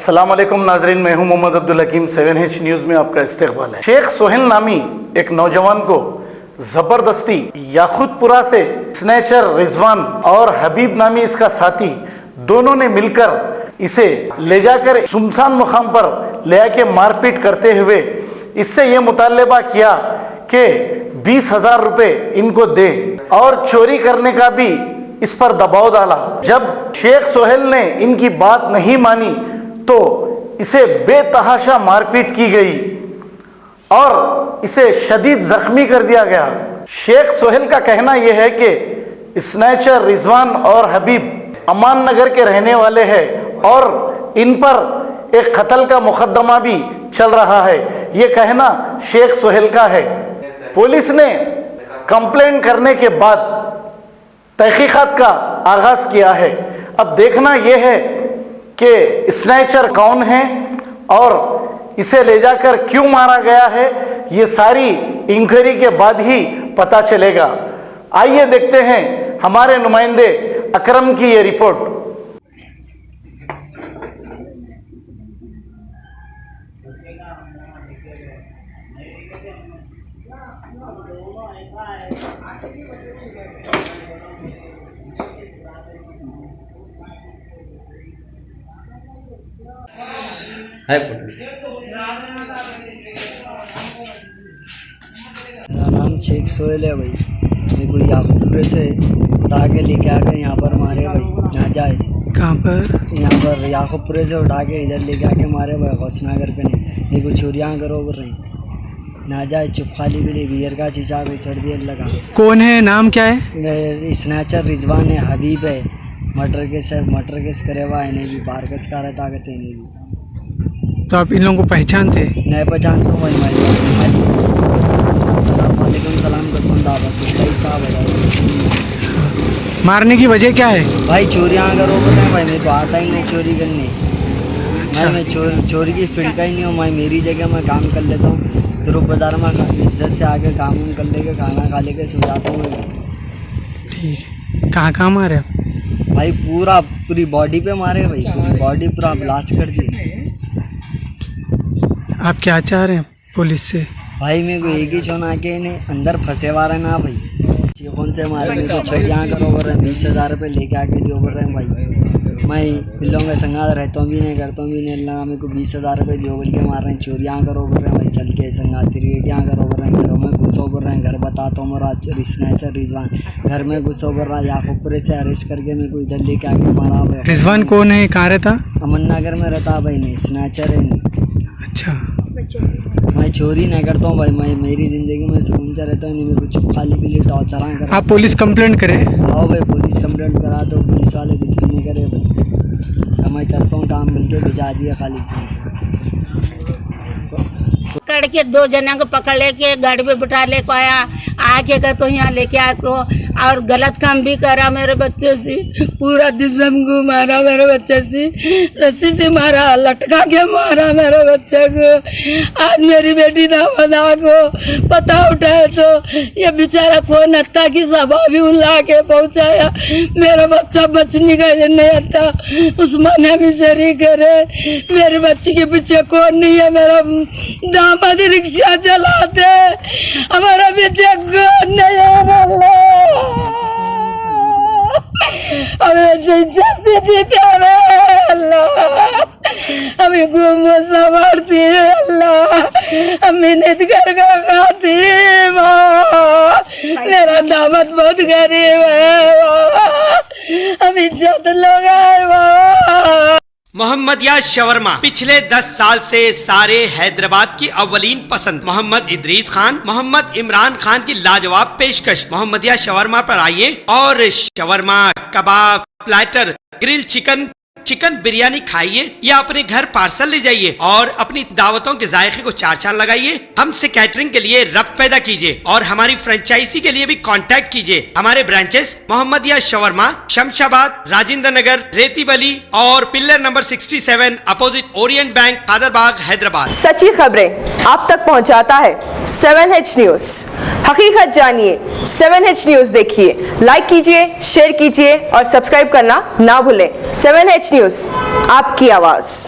अस्सलाम वालेकुम नाजरीन, मैं हूं मोहम्मद अब्दुल हकीम। 7H न्यूज़ में आपका इस्तकबाल है। शेख सोहेल नामी एक नौजवान को जबरदस्ती याकूतपुरा से स्नैचर रिजवान और हबीब नामी इसका साथी दोनों ने मिलकर इसे ले जाकर सुमसान मुकाम पर ले आके मारपीट करते हुए इससे ये मुतालबा किया कि 20,000 रुपये इनको दे और चोरी करने का भी इस पर दबाव डाला। जब शेख सोहेल ने इनकी बात नहीं मानी तो इसे बेतहाशा मारपीट की गई और इसे शदीद जख्मी कर दिया गया। शेख सोहेल का कहना यह है कि स्नैचर रिजवान और हबीब अमान नगर के रहने वाले हैं और इन पर एक कत्ल का मुकदमा भी चल रहा है। ये कहना शेख सोहेल का है। पुलिस ने कंप्लेंट करने के बाद तहकीकात का आगाज किया है। अब देखना यह है कि स्नैचर कौन है और इसे ले जाकर क्यों मारा गया है, ये सारी इंक्वायरी के बाद ही पता चलेगा। आइए देखते हैं हमारे नुमाइंदे अकरम की ये रिपोर्ट। हाय पुलिस। मेरा नाम शेख सोहेल है भाई। मेरे को याकूबपुरे से उठा के लेके आ गए यहाँ पर मारे भाई नाजायज। कहाँ पर? यहाँ पर याकूबपुरे से उठा के इधर लेके आके मारे भाई गौसनगर पे। नहीं मेरे को चोरियाँ करो कर रही नाजायज चुप खाली भी नहीं बियर का चीचा भी सर्दी लगा। कौन है, नाम क्या है? स्नैचर रिजवान है, हबीब है। मटर केस करे हुआ है, नहीं भी बार कस का रहता करते नहीं भी। तो आप इन लोगों को पहचानते? नहीं पहचानता हूँ भाई। सलाम करता हूँ दावा से साहब। मारने की वजह क्या है भाई? चोरियाँ करो बोलते हैं भाई। मेरे को आता ही नहीं चोरी करने। अच्छा। मैं चोरी की फील्ड का ही नहीं हूँ भाई। मेरी जगह मैं काम कर लेता हूँ। ध्रुव बाजार में इज्जत से आके काम कर लेके खाना खा लेके सो जाता हूँ मैं। ठीक। कहाँ मारे आप? भाई पूरी बॉडी पे मारे भाई। पूरी बॉडी पूरा ब्लास्ट कर दी। आप क्या चाह रहे हैं पुलिस से? भाई मेरे को एक ही छोना के इन्हें अंदर फंसे वाला ना भाई। कौन से मारे मेरे को चोरियाँ करो बोल रहे हैं। 20,000 रुपये लेके आके दियो बोल रहे हैं भाई। मैं पिल्लों के संगा रहता हूँ भी नहीं करता हूँ भी नहीं। लगा मेरे को 20,000 रुपये दियो बोल के मार रहे हैं। चोरियाँ करो बोल रहे हैं भाई। चल के संगाती रेडियाँ करो बोल रहे हैं। घरों में घुसो बोल रहे हैं। घर बताता हूँ मेरा स्नैचर रिजवान घर में घुसो बोल रहा है। याकूबपुरे से अरेस्ट करके मेरे को इधर लेके आके मारा भाई। रिजवान कौन है, कहाँ रहता? अमन नगर में रहता भाई। नहीं स्नैचर है नहीं। अच्छा। मैं चोरी नहीं करता हूँ भाई। मैं मेरी ज़िंदगी में सुकून से रहता हूँ। नहीं मेरे को खाली पीली टॉर्चर कर। आप पुलिस कंप्लेंट करें? आओ भाई पुलिस कंप्लेंट करा तो पुलिस वाले कुछ भी नहीं करे भाई। मैं करता हूँ काम मिलके भिजा दिया खाली से। पकड़ के 2 जना को पकड़ लेके गाड़ी पे बिठा ले को आया। आके का तो यहाँ लेके आया को और गलत काम भी करा मेरे बच्चे से। पूरा जिस्म को मारा मेरे बच्चे से। रस्सी से मारा, लटका के मारा मेरे बच्चे को। आज मेरी बेटी दामदा को पता उठाए तो ये बेचारा फोन हत्ता की सभा भी ला के पहुँचाया। मेरा बच्चा बचने का नहीं आता। उस्मानिया भी शरी करे। मेरे बच्चे के पीछे कौन नहीं है। मेरा दामाद रिक्शा चलाते। हमारा बच्चा कौन नहीं है। अभी घूमो संभालती है अल्लाह। हम मेहनत कर खाती मेरा दामाद बहुत गरीब है। हम इज्जत लोग है। मोहम्मदिया शवरमा पिछले 10 साल से सारे हैदराबाद की अव्वलीन पसंद मोहम्मद इदरीस खान, मोहम्मद इमरान खान की लाजवाब पेशकश। मोहम्मदिया शवरमा पर आइए और shawarma, kebab, platter, grill chicken, chicken biryani खाइए या अपने घर पार्सल ले जाइए और अपनी दावतों के जायके को 4 चांद लगाइए। हमसे कैटरिंग के लिए रब्त पैदा कीजिए और हमारी फ्रेंचाइजी के लिए भी कांटेक्ट कीजिए। हमारे ब्रांचेस मोहम्मदिया शवरमा, शमशाबाद, राजेंद्र नगर, रेती बली और pillar number 67 opposite Orient bank, Kadarbagh, Hyderabad. सच्ची खबरें आप तक पहुंचाता है 7H न्यूज। हकीकत जानिए, 7H न्यूज देखिए, लाइक कीजिए, शेयर कीजिए और सब्सक्राइब करना ना भूलें। 7H news. आपकी आवाज।